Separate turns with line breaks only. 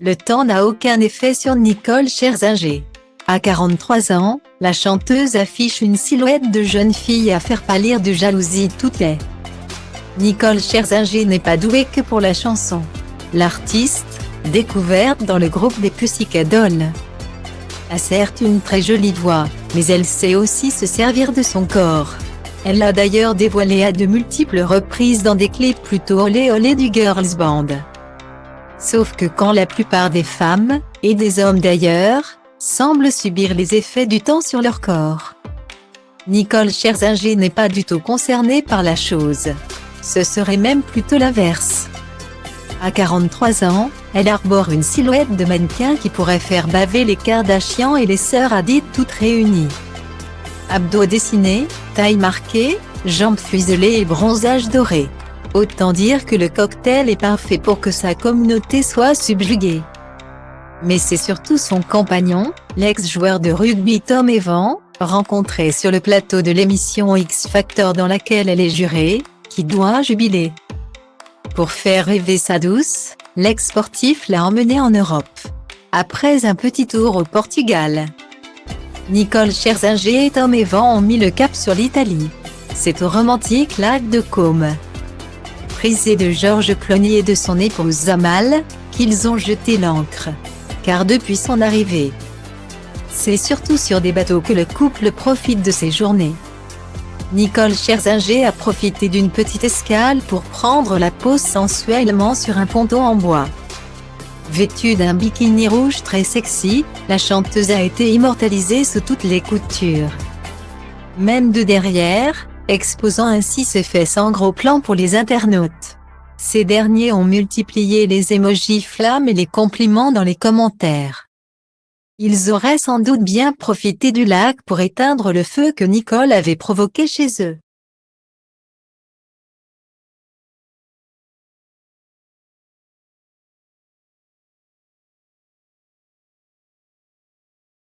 le temps n'a aucun effet sur Nicole Scherzinger. À 43 ans, la chanteuse affiche une silhouette de jeune fille à faire pâlir de jalousie toutes les. Nicole Scherzinger n'est pas douée que pour la chanson. L'artiste, découverte dans le groupe des Pussycat Dolls, a certes une très jolie voix, mais elle sait aussi se servir de son corps. Elle l'a d'ailleurs dévoilé à de multiples reprises dans des clips plutôt olé olé du girls band. Sauf que quand la plupart des femmes, et des hommes d'ailleurs, semblent subir les effets du temps sur leur corps, Nicole Scherzinger n'est pas du tout concernée par la chose. Ce serait même plutôt l'inverse. À 43 ans, elle arbore une silhouette de mannequin qui pourrait faire baver les Kardashian et les sœurs Hadid toutes réunies. Abdos dessinés, taille marquée, jambes fuselées et bronzage doré. Autant dire que le cocktail est parfait pour que sa communauté soit subjuguée. Mais c'est surtout son compagnon, l'ex-joueur de rugby Tom Evan, rencontré sur le plateau de l'émission X Factor dans laquelle elle est jurée, qui doit jubiler. Pour faire rêver sa douce, l'ex-sportif l'a emmenée en Europe. Après un petit tour au Portugal, Nicole Scherzinger et Tom Evan ont mis le cap sur l'Italie. C'est au romantique lac de Côme, prisé de George Clooney et de son épouse Amal, qu'ils ont jeté l'ancre. Car depuis son arrivée, c'est surtout sur des bateaux que le couple profite de ses journées. Nicole Scherzinger a profité d'une petite escale pour prendre la pose sensuellement sur un ponton en bois. Vêtue d'un bikini rouge très sexy, la chanteuse a été immortalisée sous toutes les coutures. Même de derrière, exposant ainsi ses fesses en gros plan pour les internautes. Ces derniers ont multiplié les émojis flammes et les compliments dans les commentaires. Ils auraient sans doute bien profité du lac pour éteindre le feu que Nicole avait provoqué chez eux.